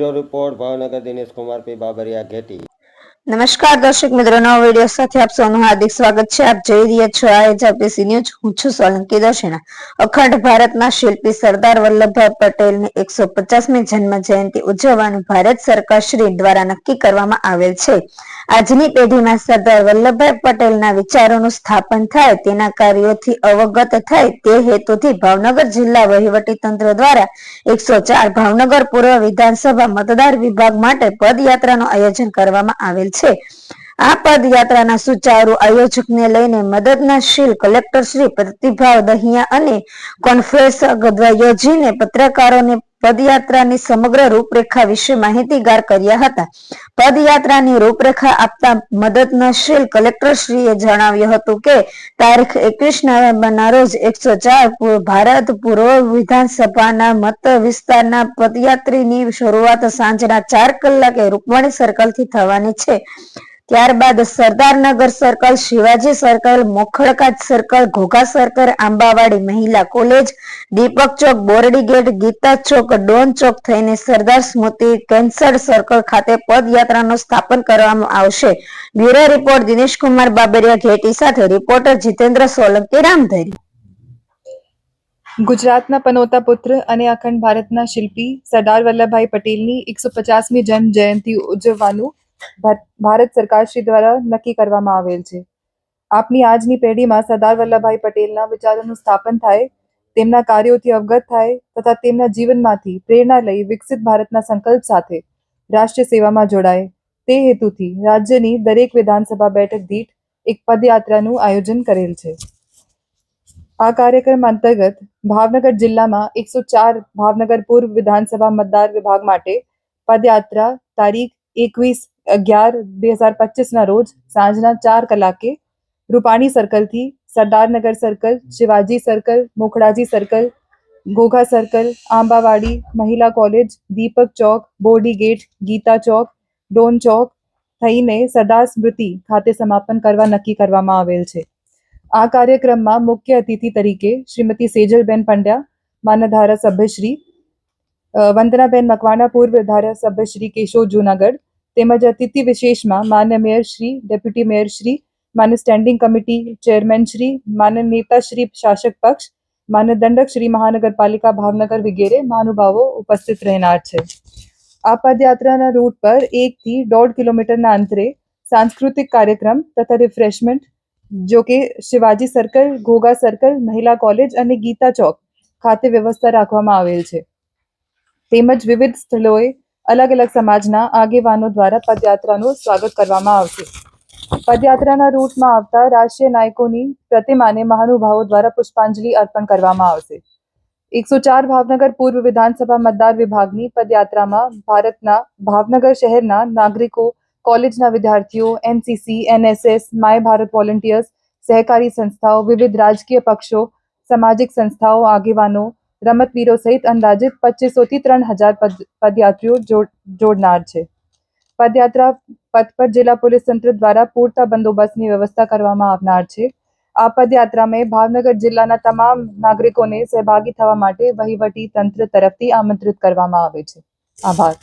Bureau report Bhavnagar Dinesh Kumar P Babariya घेटी। નમસ્કાર દર્શક મિત્રો, નવા વિડીયો સાથે આપ સૌનું હાર્દિક સ્વાગત છે. આપ જોઈ રહ્યા છો આઈએચઆરપીસી ન્યૂઝ. હું છું સોલંકી દર્શના. અખંડ ભારતના શિલ્પી સરદાર વલ્લભભાઈ પટેલની 150મી જન્મ જયંતિ ઉજવવાનું ભારત સરકાર શ્રી દ્વારા નક્કી કરવામાં આવેલ છે. આજની પેઢીમાં સરદાર વલ્લભભાઈ પટેલના વિચારોનું સ્થાપન થાય, તેના કાર્યોથી અવગત થાય તે હેતુથી ભાવનગર જિલ્લા વહીવટી તંત્ર દ્વારા 104 ભાવનગર પૂર્વ વિધાનસભા મતદાર વિભાગ માટે પદયાત્રાનું આયોજન કરવામાં આવેલ છે. આ પદયાત્રાના સુચારુ આયોજકને લઈને મદદનશીલ કલેક્ટર શ્રી પ્રતિભાવ દહિયા અને કોન્ફરન્સ યોજીને પત્રકારોને પદયાત્રાની સમગ્ર રૂપરેખા વિશે માહિતીગાર કર્યા હતા. પદયાત્રાની રૂપરેખા આપતા મદદનશીલ કલેક્ટરશ્રીએ જણાવ્યું હતું કે તારીખ 21 નવેમ્બરના રોજ 104 ભારત પૂર્વ વિધાનસભાના મત વિસ્તારના પદયાત્રીની શરૂઆત સાંજના 4 કલાકે રૂકમણી સર્કલથી થવાની છે. ત્યારબાદ સરદારનગર સર્કલ, શિવાજી સર્કલ, મોખડકાચ circle, Ghogha circle, Ambawadi Mahila college, Deepak Chowk, Bordi gate, Geeta Chowk, Don Chowk થઈને સરદાર સ્મૃતિ કેન્સર સર્કલ ખાતે પદયાત્રાનું સ્થાપન કરવામાં આવશે. બ્યુરો રિપોર્ટ દિનેશ કુમાર બાબરિયા ઘેટી સાથે રિપોર્ટર જીતેન્દ્ર સોલંકી રામધરી. ગુજરાતના પનોતા પુત્ર અને અખંડ ભારતના શિલ્પી સરદાર વલ્લભભાઈ પટેલની 150મી જન્મ જયંતિ ઉજવવાનું ભારત સરકાર શ્રી દ્વારા નક્કી કરવામાં આવેલ છે. આપની આજની પેઢીમાં સરદાર વલ્લભભાઈ પટેલના વિચારોનું સ્થાપન થાય, તેમના કાર્યોથી અવગત થાય તથા તેમના જીવનમાંથી પ્રેરણા લઈ વિકસિત ભારતના સંકલ્પ સાથે રાષ્ટ્રીય સેવામાં જોડાય, તે હેતુથી રાજ્યની દરેક વિધાનસભા બેઠક દીઠ એક પદયાત્રાનું આયોજન કરેલ છે. આ કાર્યક્રમ અંતર્ગત ભાવનગર જિલ્લામાં 104 ભાવનગર પૂર્વ વિધાનસભા મતદાર વિભાગ માટે પદયાત્રા તારીખ 21/11/2025ના રોજ સાંજના 4 કલાકે રૂપાણી સર્કલથી Sardarnagar circle, Shivaji circle, Mokhdaji circle, Ghogha circle, Ambawadi Mahila college, Deepak Chowk, Bordi gate, Geeta Chowk, Don Chowk થઈને સરદાર સ્મૃતિ ખાતે સમાપન કરવા નક્કી કરવામાં આવેલ છે. આ કાર્યક્રમમાં મુખ્ય અતિથિ તરીકે શ્રીમતી સેજલબેન પંડ્યા, માન્ય ધારાસભ્યશ્રી, વંદનાબેન મકવાણા, પૂર્વ ધારાસભ્યશ્રી કેશોદ જૂનાગઢ, તેમજ અતિથિ વિશેષમાં માન્ય મેયરશ્રી, ડેપ્યુટી મેયરશ્રી, માન્ય સ્ટેન્ડિંગ કમિટી ચેરમેનશ્રી, માન્ય નેતાશ્રી શાસક પક્ષ, માન્ય દંડક શ્રી મહાનગરપાલિકા ભાવનગર વગેરે મહાનુભાવો ઉપસ્થિત રહેનાર છે. આ પદયાત્રાના રૂટ પર 1 થી 1.5 કિલોમીટરના અંતરે સાંસ્કૃતિક કાર્યક્રમ તથા રિફ્રેશમેન્ટ, જો કે શિવાજી સર્કલ, ઘોઘા સર્કલ, મહિલા કોલેજ અને ગીતા ચોક ખાતે વ્યવસ્થા રાખવામાં આવેલ છે. તેમજ વિવિધ સ્થળોએ અલગ અલગ સમાજના આગેવાનો દ્વારા પદયાત્રાનું સ્વાગત કરવામાં આવશે. પદયાત્રાના રૂટમાં આવતા રાષ્ટ્રીય નાયકોની પ્રતિમાને મહાનુભાવો દ્વારા પુષ્પાંજલિ અર્પણ કરવામાં આવશે. 104 ભાવનગર પૂર્વ વિધાનસભા મતદાર વિભાગની પદયાત્રામાં ભારતના ભાવનગર શહેરના નાગરિકો, કોલેજના વિદ્યાર્થીઓ, NCC, NSS, my Bharat volunteers, સહકારી સંસ્થાઓ, વિવિધ રાજકીય પક્ષો, સામાજિક સંસ્થાઓ, આગેવાનો, રમતવીરો સહિત અંદાજિત 2500 થી 3000 પદયાત્રીઓ જોડનાર છે. પદયાત્રા પથ પર જિલ્લા પોલીસ તંત્ર દ્વારા પૂરતા બંદોબસ્તની વ્યવસ્થા કરવામાં આવનાર છે. આ પદયાત્રામાં ભાવનગર જિલ્લાના તમામ નાગરિકોને સહભાગી થવા માટે વહીવટી તંત્ર તરફથી આમંત્રિત કરવામાં આવે છે. આભાર.